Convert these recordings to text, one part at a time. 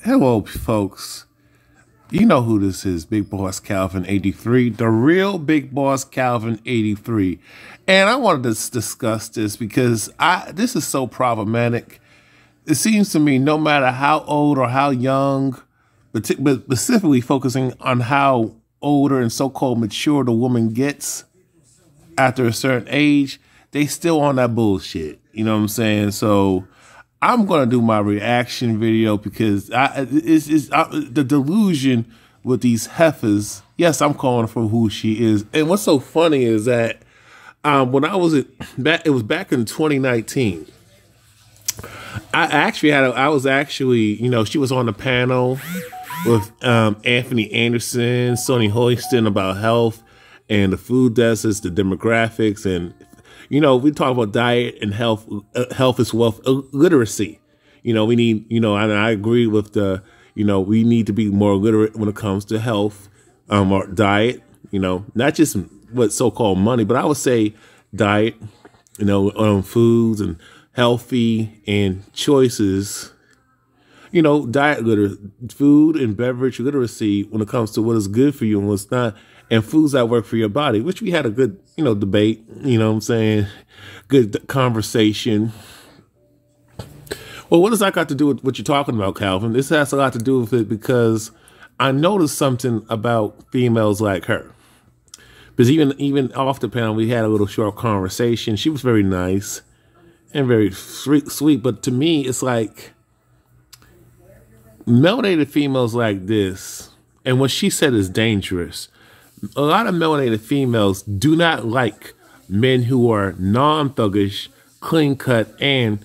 Hello, folks. You know who this is, Big Boss Calvin 83, the real Big Boss Calvin 83. And I wanted to discuss this because this is so problematic. It seems to me no matter how old or how young, but specifically focusing on how older and so-called mature the woman gets after a certain age, they still on that bullshit. You know what I'm saying? So I'm going to do my reaction video because the delusion with these heifers. Yes, I'm calling her for who she is. And what's so funny is that when I was it was back in 2019. I was actually, she was on the panel with Anthony Anderson, Sonny Hoiston about health and the food deserts, the demographics, and we talk about diet and health. Health is wealth. Literacy. We need. And I agree with we need to be more literate when it comes to health, or diet. Not just what so-called money, but I would say diet. Foods and healthy and choices. Food and beverage literacy when it comes to what is good for you and what's not, and foods that work for your body, which we had a good, debate, good conversation. Well, what does that got to do with what you're talking about, Calvin? This has a lot to do with it because I noticed something about females like her. Because even off the panel, we had a little short conversation. She was very nice and very sweet. But to me, it's like melanated females like this, and what she said is dangerous. A lot of melanated females do not like men who are non-thuggish, clean-cut, and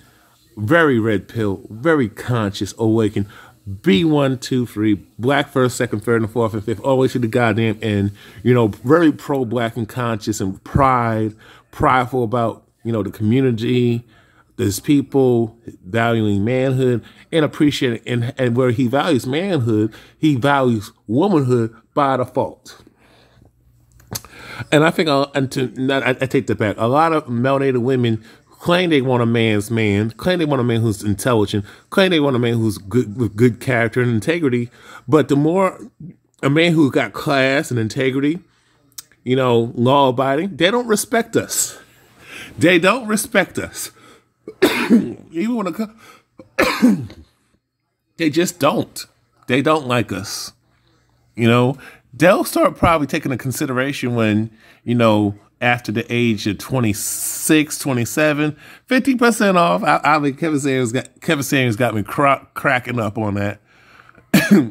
very red pill, very conscious, awakened. B1, 2, 3, black first, second, third, and fourth, and fifth, all the way to the goddamn end. Very pro-black and conscious and prideful about, the community. There's people valuing manhood and appreciating, and where he values manhood, he values womanhood by default. And I think I take that back. A lot of melanated women claim they want a man's man, claim they want a man who's intelligent, claim they want a man who's good with good character and integrity. But the more a man who got class and integrity, law abiding, they don't respect us. They don't respect us. Even when they just don't. They don't like us. They'll start probably taking into consideration when, after the age of 26, 27, 50% off. I mean, Kevin Samuels got me cracking up on that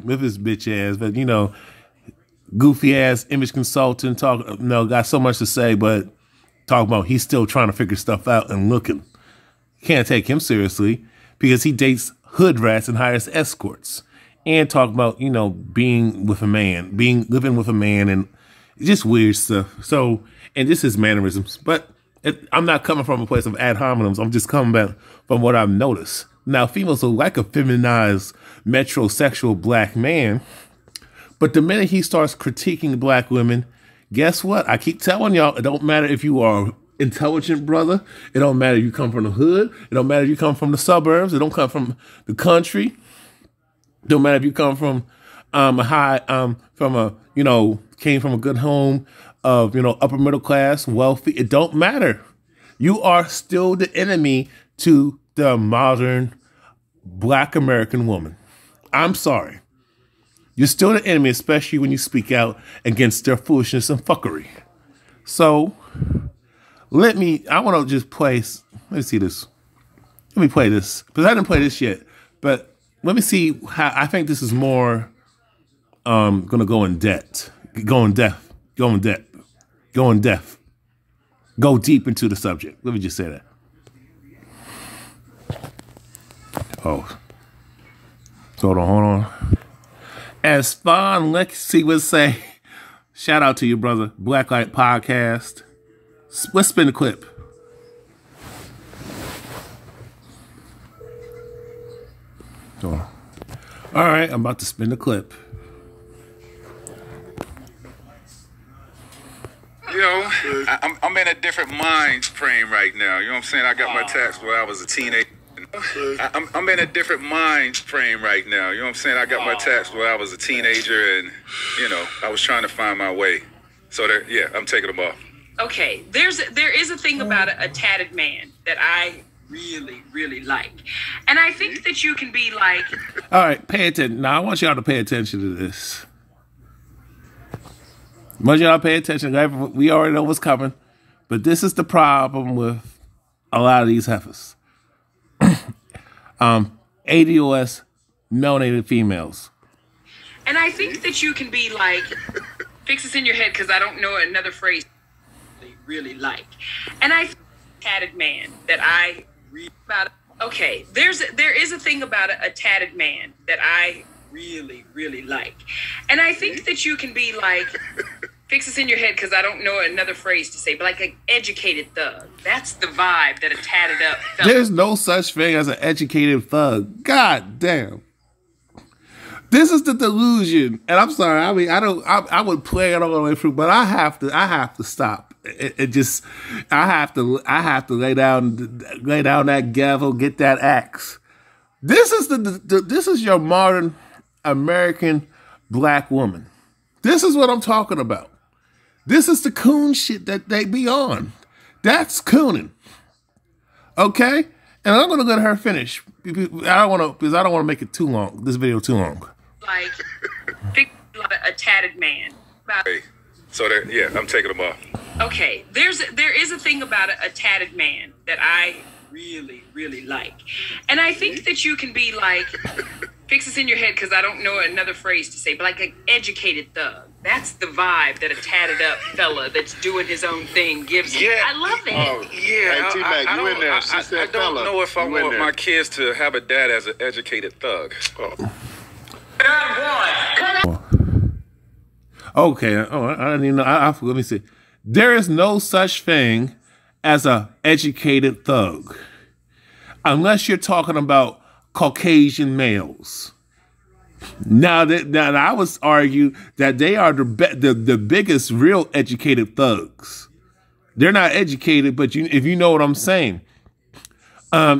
with his bitch ass. But, goofy ass image consultant got so much to say, but talking about he's still trying to figure stuff out and looking. Can't take him seriously because he dates hood rats and hires escorts, and talk about, being with a man, living with a man, and just weird stuff. So, and this is mannerisms, but I'm not coming from a place of ad hominems. I'm just coming back from what I've noticed. Now, females will like a feminized, metrosexual black man, but the minute he starts critiquing black women, guess what? I keep telling y'all, it don't matter if you are intelligent brother. It don't matter if you come from the hood. It don't matter if you come from the suburbs. It don't come from the country. It don't matter if you come from came from a good home of, upper middle class, wealthy. It don't matter. You are still the enemy to the modern black American woman. I'm sorry. You're still the enemy, especially when you speak out against their foolishness and fuckery. So I want to just play. Let me see this. Let me play this because I didn't play this yet. But let me see how I think this is more going to go in depth. Go deep into the subject. Let me just say that. Oh, hold on. As Spawn Lexi would say, shout out to you, brother. Blacklight Podcast. Let's spin the clip. All right, I'm about to spin the clip. I'm in a different mind frame right now. You know what I'm saying? I got my text where I was a teenager. I'm in a different mind frame right now. You know what I'm saying? I got my tats when I was a teenager, and you know, I was trying to find my way. So there, yeah, I'm taking them off. Okay, there is a thing about a tatted man that I really like, and I think that you can be like. All right, pay attention. Now I want y'all to pay attention to this. I want y'all to pay attention. We already know what's coming, but this is the problem with a lot of these heifers. ADOS melanated females. And I think that you can be like, fix this in your head because I don't know another phrase really like. And I tatted man that I read about. Okay, there is a thing about a tatted man that I really like. And I think that you can be like, fix this in your head because I don't know another phrase to say, but like an educated thug. That's the vibe that a tatted up fella. There's no such thing as an educated thug. God damn. This is the delusion. And I'm sorry, I mean, I would play it all the way through, but I have to stop. I have to lay down that gavel, get that axe. This is this is your modern American black woman. This is what I'm talking about. This is the coon shit that they be on. That's cooning. Okay? And I'm gonna let her finish. I don't want to make it too long. This video too long. Like a tatted man. So there, yeah, I'm taking them off. Okay, there is a thing about a tatted man that I really like, and I think that you can be like, fix this in your head because I don't know another phrase to say, but like an educated thug. That's the vibe that a tatted up fella that's doing his own thing gives you. I love it. Yeah, hey, T-Mac, you in there? I don't know if I want my kids to have a dad as an educated thug. Okay. Oh, I didn't even know. Let me see. There is no such thing as a educated thug, unless you're talking about Caucasian males. Now I would argue that they are the biggest real educated thugs. They're not educated, but if you know what I'm saying.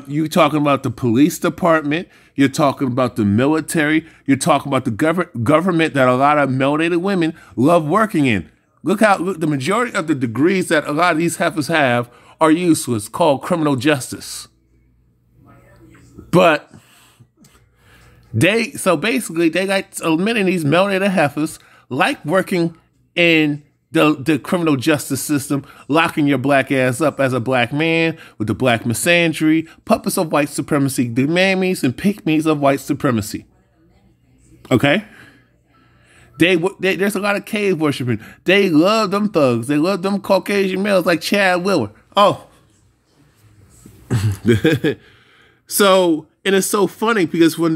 You're talking about the police department. You're talking about the military. You're talking about the government that a lot of melanated women love working in. Look the majority of the degrees that a lot of these heifers have are useless, called criminal justice. But so basically they like many of these melanated heifers like working in the criminal justice system, locking your black ass up as a black man with the black misandry, puppets of white supremacy, the mammies and pick-me's of white supremacy. Okay? There's a lot of cave worshiping. They love them thugs. They love them Caucasian males like Chad Willer. Oh. So, and it's so funny because when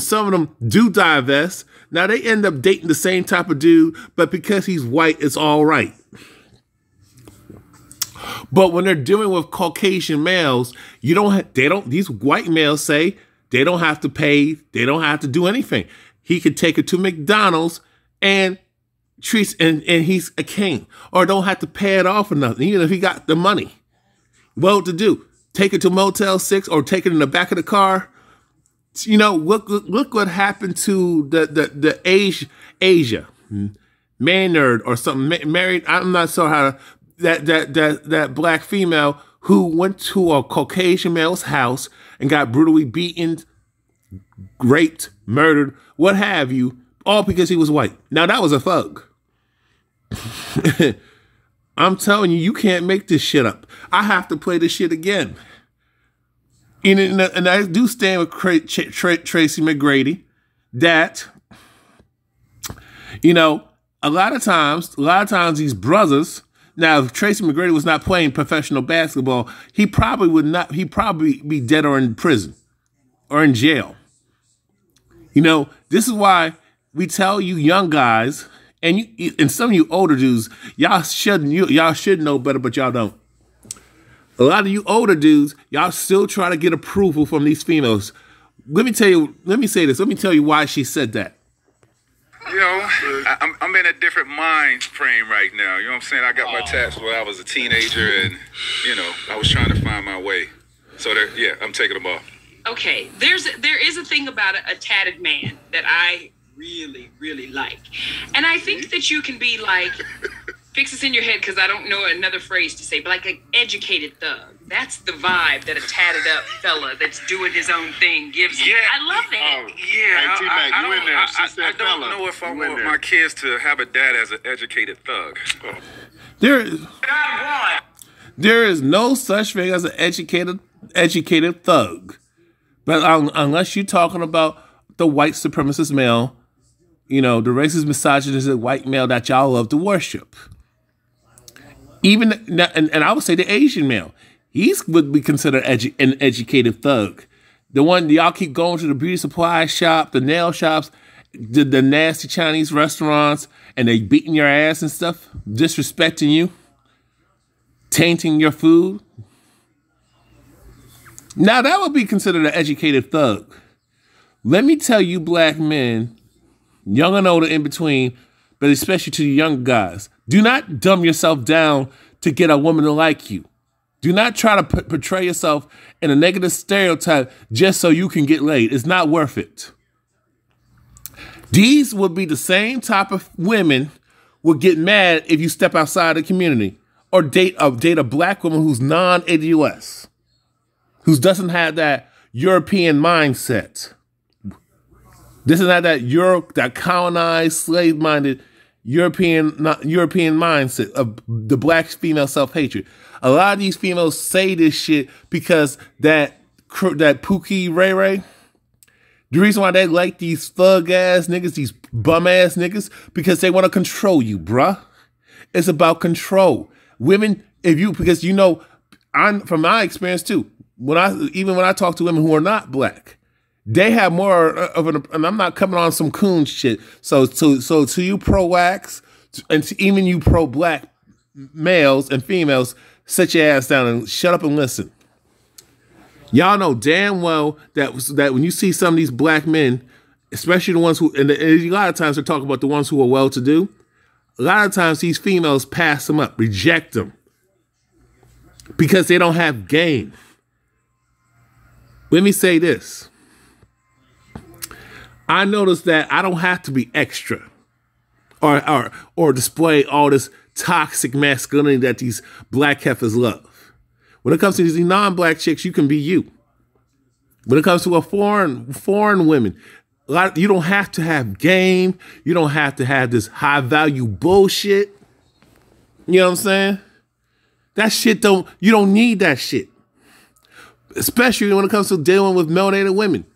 some of them do divest, now they end up dating the same type of dude, but because he's white, it's all right. But when they're dealing with Caucasian males, these white males say they don't have to pay, they don't have to do anything. He could take her to McDonald's and he's a king, or don't have to pay it off or nothing, even if he got the money. Well, to do, take her to Motel 6 or take it in the back of the car. You know, look what happened to the Asia Maynard or something married. I'm not sure how that black female who went to a Caucasian male's house and got brutally beaten, raped, murdered, what have you, all because he was white. Now that was a thug. I'm telling you, you can't make this shit up. I have to play this shit again. And I do stand with Tracy McGrady that, you know, a lot of times these brothers, now if Tracy McGrady was not playing professional basketball, he'd probably be dead or in prison or in jail. You know, this is why we tell you young guys and some of you older dudes, y'all should know better, but y'all don't. A lot of you older dudes, y'all still try to get approval from these females. Let me say this. Let me tell you why she said that. You know, I'm in a different mind frame right now. You know what I'm saying? I got my tats when I was a teenager, and, you know, I was trying to find my way. So there, yeah, I'm taking them off. Okay, there is a thing about a tatted man that I really, really like. And I think that you can be like, fix this in your head because I don't know another phrase to say, but like an educated thug. That's the vibe that a tatted up fella that's doing his own thing gives you. I love that. I don't know if I want my kids to have a dad as an educated thug. Oh. There is no such thing as an educated thug. But unless you're talking about the white supremacist male, you know, the racist misogynistic white male that y'all love to worship. Even, and I would say the Asian male, would be considered an educated thug. The one y'all keep going to the beauty supply shop, the nail shops, the nasty Chinese restaurants, and they beating your ass and stuff, disrespecting you, tainting your food. Now that would be considered an educated thug. Let me tell you, black men, young and older in between, but especially to the young guys, do not dumb yourself down to get a woman to like you. Do not try to portray yourself in a negative stereotype just so you can get laid. It's not worth it. These would be the same type of women would get mad if you step outside the community or date a black woman who's non-ADOS, who doesn't have that European mindset. This is not that colonized, slave-minded European mindset of the black female self-hatred. A lot of these females say this shit because that Pookie Ray Ray, the reason why they like these thug-ass niggas, these bum-ass niggas, because they want to control you, bruh. It's about control. Women, because you know, from my experience too, when I talk to women who are not black, they have more of and I'm not coming on some coon shit. So to you pro-wax, and to even you pro-black males and females, sit your ass down and shut up and listen. Y'all know damn well that when you see some of these black men, especially the ones who, and a lot of times they're talking about the ones who are well-to-do, a lot of times these females pass them up, reject them, because they don't have game. Let me say this. I noticed that I don't have to be extra or display all this toxic masculinity that these black heifers love. When it comes to these non-black chicks, you can be you. When it comes to a foreign women, you don't have to have game. You don't have to have this high value bullshit. You know what I'm saying? That shit you don't need that shit. Especially when it comes to dealing with melanated women.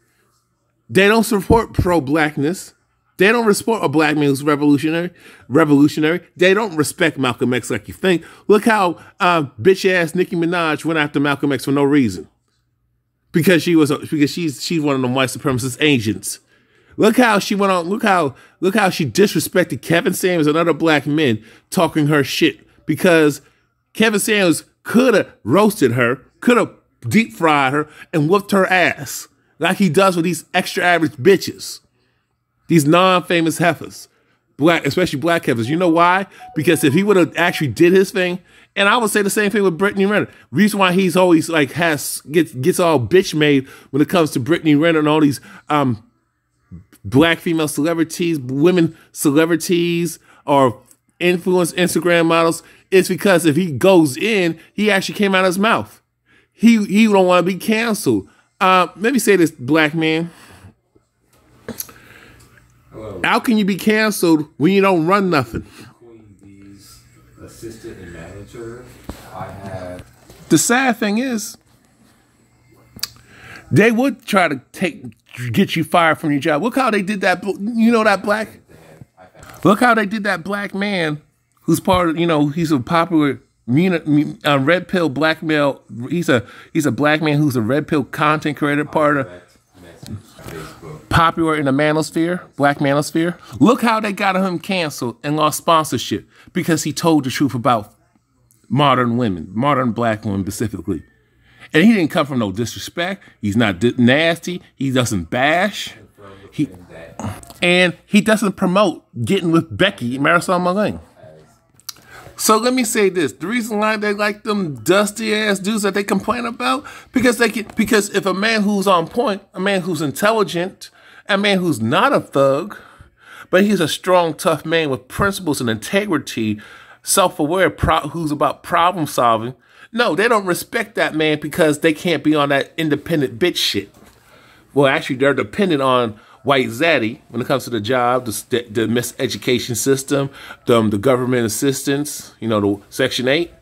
They don't support pro-blackness. They don't support a black man who's revolutionary. They don't respect Malcolm X like you think. Look how bitch-ass Nicki Minaj went after Malcolm X for no reason. Because she's one of them white supremacist agents. Look how she went on. Look how she disrespected Kevin Samuels and other black men talking her shit. Because Kevin Samuels could have roasted her, could have deep fried her, and whooped her ass like he does with these extra average bitches, these non-famous heifers, especially black heifers. You know why? Because if he would have actually did his thing, and I would say the same thing with Brittany Renner. Reason why he's always like gets all bitch made when it comes to Brittany Renner and all these black female celebrities, women celebrities, or influence Instagram models, is because if he goes in, he actually came out of his mouth. He don't want to be canceled. Let me say this, black man. Hello. How can you be canceled when you don't run nothing? Between these assistant and manager, I had. The sad thing is, they would try to get you fired from your job. Look how they did that. You know that black. Look how they did that black man who's part of. You know, he's a popular red pill black male. He's a black man who's a red pill content creator, part of popular in the Manosphere, black Manosphere. Look how they got him canceled and lost sponsorship because he told the truth about modern women, modern black women specifically. And he didn't come from no disrespect. He's not nasty. He doesn't bash. And he doesn't promote getting with Becky, Marisol Malang. So let me say this. The reason why they like them dusty ass dudes that they complain about, because if a man who's on point, a man who's intelligent, a man who's not a thug, but he's a strong, tough man with principles and integrity, self-aware, who's about problem solving. No, they don't respect that man because they can't be on that independent bitch shit. Well, actually, they're dependent on white zaddy when it comes to the job, the miseducation system, the government assistance, the Section 8.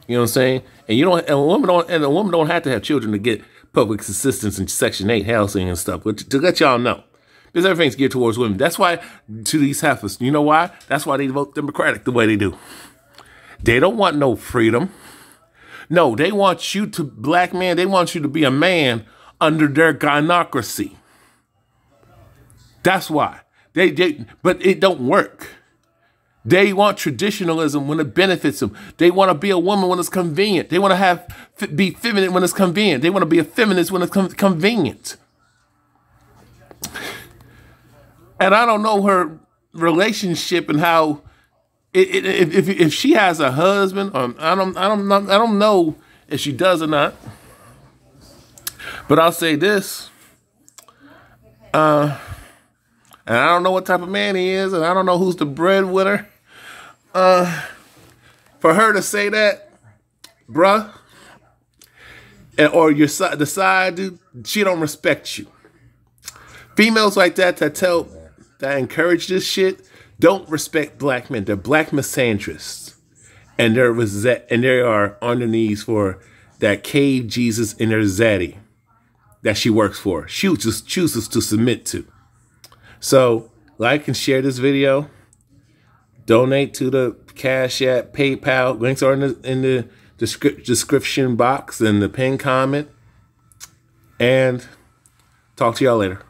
You know what I'm saying? And a woman don't have to have children to get public assistance and Section 8 housing and stuff. But to let y'all know, because everything's geared towards women. That's why, to these heifers, you know why? That's why they vote Democratic the way they do. They don't want no freedom. No, they want you to, black man, they want you to be a man under their gynocracy. That's why. But it don't work. They want traditionalism when it benefits them. They want to be a woman when it's convenient. They want to be feminine when it's convenient. They want to be a feminist when it's convenient. And I don't know her relationship and how if she has a husband. I don't know if she does or not. But I'll say this. And I don't know what type of man he is, and I don't know who's the breadwinner. For her to say that, bruh, or the side dude, she don't respect you. Females like that encourage this shit don't respect black men. They're black misandrists, and they are on their knees for that cave Jesus and their zaddy that she works for. She just chooses to submit to. So, like and share this video. Donate to the Cash App, PayPal. Links are in the description box and the pinned comment. And talk to y'all later.